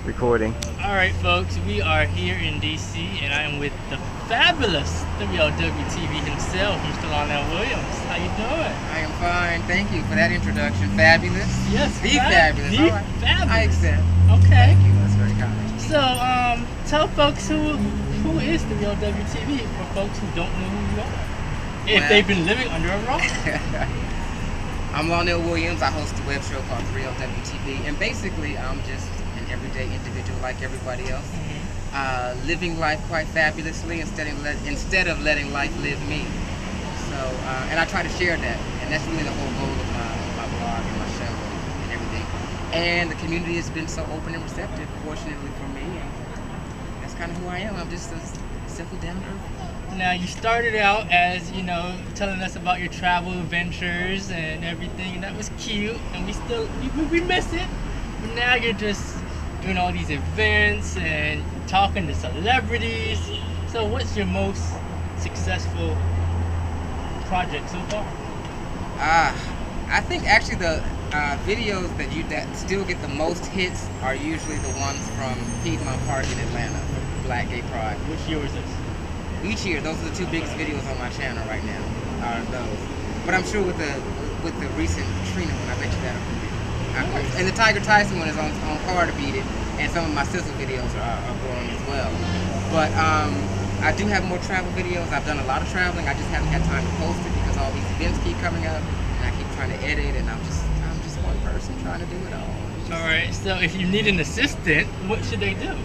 recording. Alright folks, we are here in DC and I am with the fabulous WLWTV himself, Mr. Lonnell Williams. How you doing? I am fine. Thank you for that introduction. Fabulous. Yes, The fabulous. The All right. fabulous. I accept. Okay. Thank you. That's very kind. So, tell folks who is WLWTV for folks who don't know who you are. If they've been living under a rock. I'm Lonnell Williams. I host a web show called 3LWTV, and basically I'm just an everyday individual like everybody else, living life quite fabulously instead of letting life live me. So, and I try to share that, and that's really the whole goal of my blog and my show and everything. And the community has been so open and receptive, fortunately for me, and that's kind of who I am. I'm just a simple down to earth. Now you started out as, telling us about your travel adventures and everything, and that was cute, and we miss it. But now you're just doing all these events and talking to celebrities. So what's your most successful project so far? I think actually the videos that still get the most hits are usually the ones from Piedmont Park in Atlanta, Black Gay Pride. Which year was this? Each year, those are the two biggest videos on my channel right now, are those. But I'm sure with the recent Trina one, I bet you that'll be it. And the Tiger Tyson one is on par to beat it, and some of my sizzle videos are growing as well. But I do have more travel videos. I've done a lot of traveling. I just haven't had time to post it because all these events keep coming up, and I keep trying to edit, and I'm just one person trying to do it all. All right. So if you need an assistant, what should they do?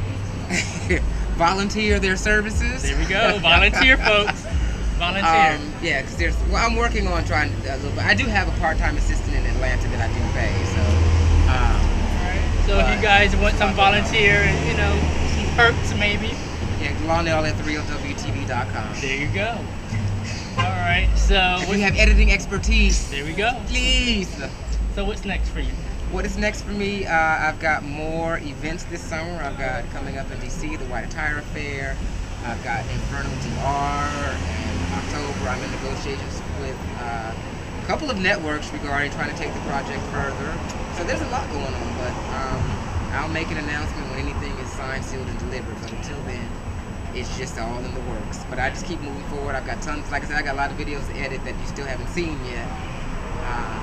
Volunteer their services. There we go. Volunteer, folks. Volunteer. Yeah, because I'm working on trying to a little bit. I do have a part-time assistant in Atlanta that I do pay. So. Alright. So if you guys want some volunteer and some perks maybe. Yeah, Lonnell at 3LWTV.com. There you go. All right. So if you have editing expertise, there we go. Please. So what's next for you? What is next for me? I've got more events this summer. I've got coming up in DC, the White Attire Affair. I've got Inferno DR, and in October I'm in negotiations with a couple of networks regarding trying to take the project further. So there's a lot going on, but I'll make an announcement when anything is signed, sealed, and delivered. But until then, it's just all in the works. But I just keep moving forward. I've got tons, like I said, I got a lot of videos to edit that you still haven't seen yet.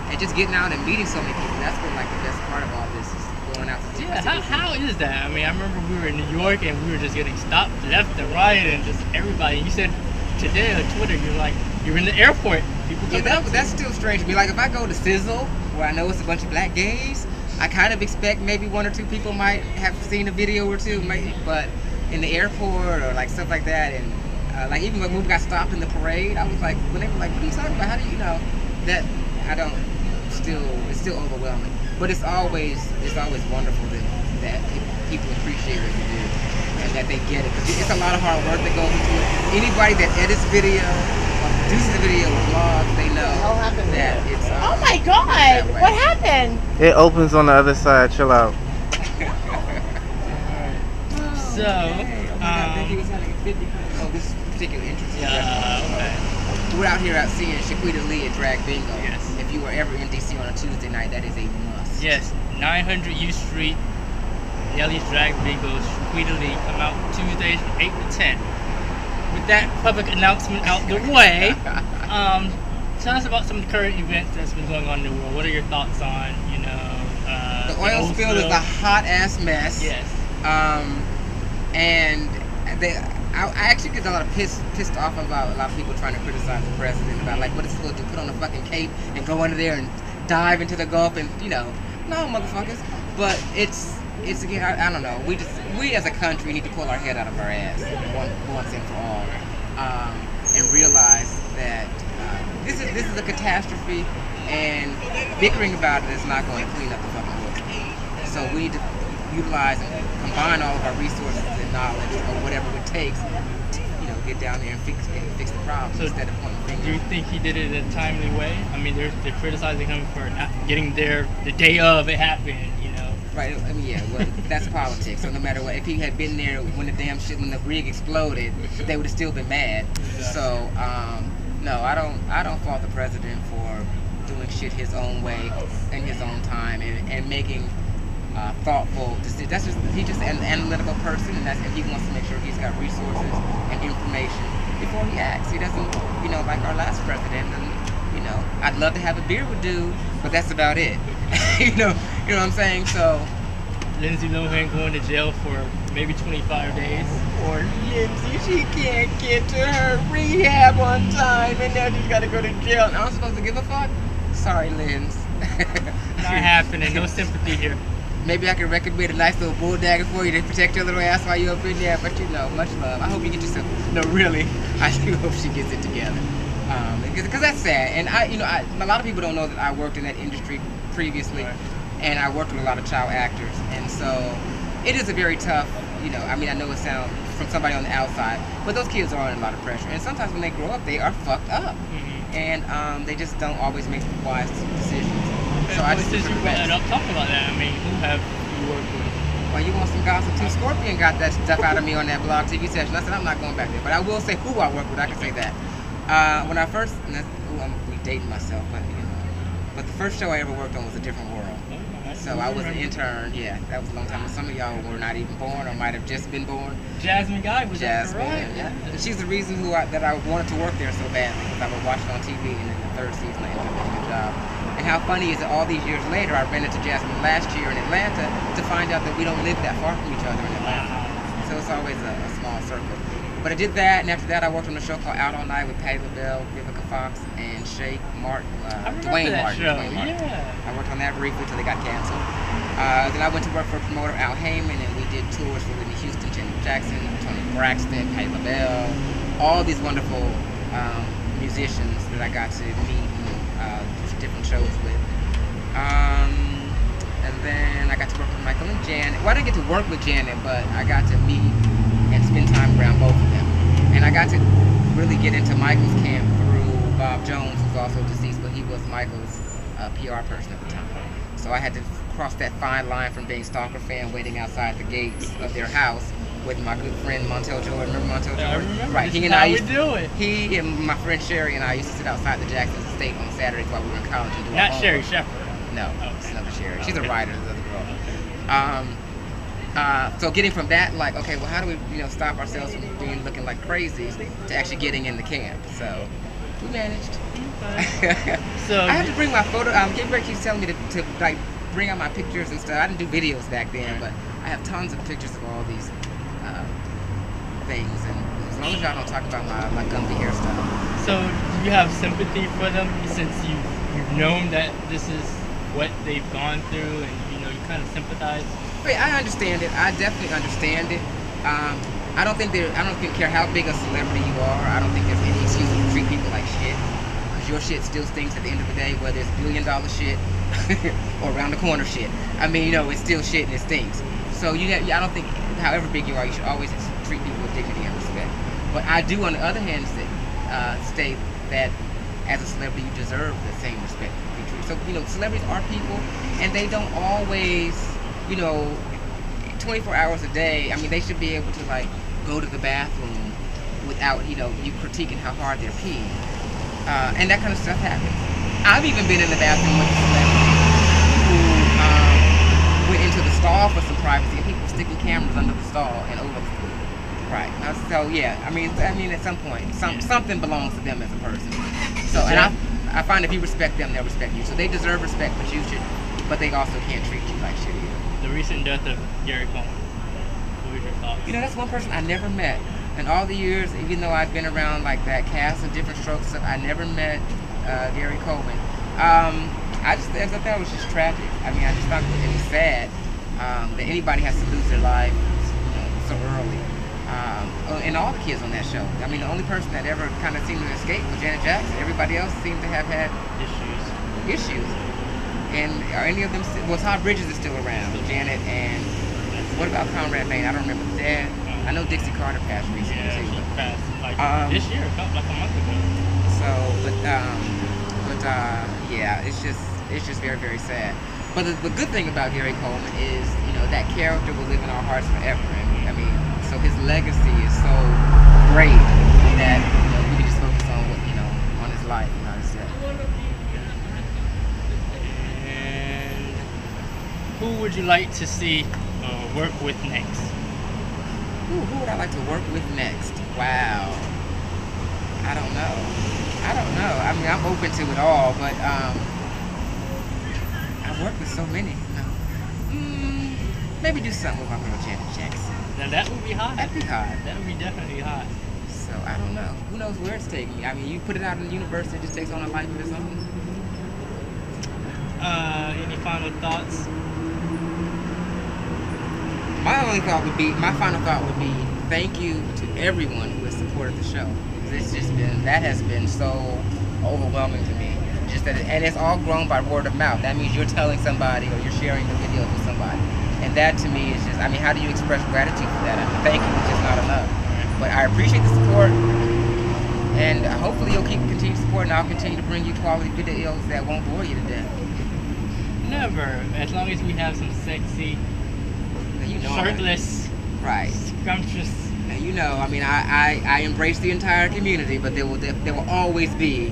And just getting out and meeting so many people, that's been like the best part of all this, is going out to see. Yeah, how is that? I mean, I remember we were in New York and we were just getting stopped left and right and just everybody. You said today on Twitter, you're in the airport. People come that's still strange to me. Like if I go to Sizzle, where I know it's a bunch of black gays, I kind of expect maybe one or two people might have seen a video or two, maybe, but in the airport or like stuff like that, and like even when we got stopped in the parade, I was like, when they were like, what are you talking about? How do you know that? It's still overwhelming, but it's always wonderful that people appreciate what you do and that they get it, because it's a lot of hard work that goes into it. Anybody that edits video or produces a video or vlogs, they know that it's oh my god, what happened? It opens on the other side. Chill out. So I think he was having a 50. Oh, this is particularly interesting. We're out here seeing Shaquita Lee at Drag Bingo. Yes. If you were ever in DC on a Tuesday night, that is a must. Yes, 900 U Street, Nelly's Drag Bingo, Shaquita Lee, come out Tuesdays from 8 to 10. With that public announcement out the way, tell us about some of the current events that's been going on in the world. What are your thoughts on, the oil spill is a hot ass mess. Yes. And I actually get a lot of pissed off about a lot of people trying to criticize the president about like what it's supposed to do, put on a fucking cape and go under there and dive into the Gulf and no motherfuckers. But it's again, I don't know. We as a country need to pull our head out of our ass once and for all, and realize that this is a catastrophe, and bickering about it is not going to clean up the fucking water. So we need to utilize and combine all of our resources and knowledge or whatever it takes to, get down there and fix the problem instead of pointing fingers. Do you think he did it in a timely way? I mean, they're criticizing him for not getting there the day of it happened, Right, I mean, yeah, well, that's politics. So no matter what, if he had been there when when the rig exploded, they would have still been mad. Exactly. So, no, I don't fault the president for doing shit his own way in his own time and making thoughtful. He's just an analytical person, and he wants to make sure he's got resources and information before he acts. He doesn't, like our last president. And I'd love to have a beer with dude, but that's about it. you know what I'm saying? So. Lindsay Lohan going to jail for maybe 25 days. Or Lindsay, she can't get to her rehab on time, and now she's got to go to jail. And I'm supposed to give a fuck? Sorry, Linz. Not happening. No sympathy here. Maybe I can recommend a nice little bull dagger for you to protect your little ass while you're up in there. But much love. I hope you get yourself. No, really, I do hope she gets it together. Because that's sad. And a lot of people don't know that I worked in that industry previously. Right. And I worked with a lot of child actors, and so it is a very tough, I know it sounds from somebody on the outside, but those kids are under a lot of pressure, and sometimes when they grow up, they are fucked up, and they just don't always make wise decisions. So since you brought that up, talk about that. I mean, who have you worked with? Well, you want some gossip too? Scorpion got that stuff out of me on that blog TV session. I said I'm not going back there, but I will say who I worked with. I can say that. When I first, I'm dating myself, but the first show I ever worked on was A Different World. So I was an intern. Yeah, that was a long time. Some of y'all were not even born, or might have just been born. Jasmine Guy was Jasmine, right? Yeah. And she's the reason that I wanted to work there so badly, because I would watch it on TV, and in the third season I ended up getting a job. And how funny is it? All these years later, I ran into Jasmine last year in Atlanta to find out that we don't live that far from each other in Atlanta. So it's always a small circle. But I did that, and after that, I worked on a show called Out All Night with Patti LaBelle, Vivica Fox, and Shake Martin, Dwayne Martin. Yeah. I worked on that briefly until they got canceled. Then I went to work for promoter Al Heyman, and we did tours for Whitney Houston, Janet Jackson, Toni Braxton, Patti LaBelle, all these wonderful musicians that I got to meet and different shows with. And then I got to work with Michael and Janet. Well, I didn't get to work with Janet, but I got to meet and spend time around both of them. And I got to really get into Michael's camp through Bob Jones, who's also deceased, but he was Michael's PR person at the time. So I had to cross that fine line from being stalker fan, waiting outside the gates of their house with my good friend Montel Jordan. Remember Montel Jordan? I remember. Right. He and I used to, he and my friend Sherry and I used to sit outside the Jackson's estate on Saturdays while we were in college and do our Not Sherry Shepherd. No, Okay. it's another Sherry. She's a Okay. writer, the other girl. So getting from that, like, okay, well, how do we, stop ourselves from looking like crazies to actually getting in the camp? So we managed. Okay. So I have to bring my photo. Gabriel keeps telling me to like bring out my pictures and stuff. I didn't do videos back then, but I have tons of pictures of all these things. And as long as y'all don't talk about my Gumby hairstyle. So you have sympathy for them since you've known that this is what they've gone through, and you kind of sympathize. Wait, I understand it. I definitely understand it. I don't care how big a celebrity you are. I don't think there's any excuse to treat people like shit. Because your shit still stinks at the end of the day, whether it's $1 billion shit or around the corner shit. I mean, it's still shit and it stinks. So I don't think, however big you are, you should always treat people with dignity and respect. But I do, on the other hand, state that as a celebrity, you deserve the same respect to be treated. So, celebrities are people, and they don't always, 24 hours a day. I mean, they should be able to like go to the bathroom without, you critiquing how hard they're peeing. And that kind of stuff happens. I've even been in the bathroom with a celebrity who went into the stall for some privacy, and people were sticking cameras under the stall and over the food. Right. So yeah, I mean, at some point, something belongs to them as a person. So, and I find if you respect them, they'll respect you. So they deserve respect, but they also can't treat you like shit either. The recent death of Gary Coleman. What was your thoughts? That's one person I never met. In all the years, even though I've been around like that cast of different strokes, I never met Gary Coleman. I thought that was just tragic. I mean, I just thought it was sad that anybody has to lose their life so early. And all the kids on that show. I mean, the only person that ever kind of seemed to escape was Janet Jackson. Everybody else seemed to have had issues. And are any of them well, Todd Bridges is still around. Janet and what about Conrad Bain? I don't remember the dad. I know Dixie Carter passed recently too. She passed like this year, like a month ago. So, yeah, it's just very, very sad. But the good thing about Gary Coleman is, that character will live in our hearts forever. And I mean, so his legacy is so great that we can just focus on what on his life and how he said. who would you like to see work with next? Who would I like to work with next? Wow. I don't know. I mean, I'm open to it all, but I've worked with so many. Maybe do something with my girl Janet Jackson. Now that would be hot. That'd be hot. That would be definitely hot. So I don't know. Who knows where it's taking me? I mean, you put it out in the universe, it just takes on a life of its own. Any final thoughts? My final thought would be thank you to everyone who has supported the show. That has been so overwhelming to me. And it's all grown by word of mouth. That means you're telling somebody or you're sharing the video with somebody. And that to me is just, I mean, how do you express gratitude for that? I mean, thank you is just not enough. But I appreciate the support. And hopefully you'll continue to support, and I'll continue to bring you quality videos that won't bore you to death. Never. As long as we have some sexy, shirtless, right, scrumptious. And I mean, I embrace the entire community, but there will always be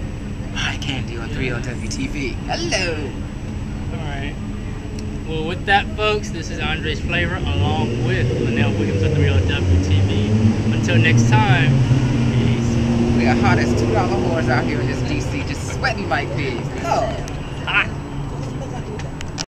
eye candy on 3LWTV. Hello. All right. Well, with that, folks, this is Andresflava along with Lonnell Williams of 3LWTV. Until next time, peace. We are hot as $2 whores out here in this DC, just sweating like pigs. Oh, hot.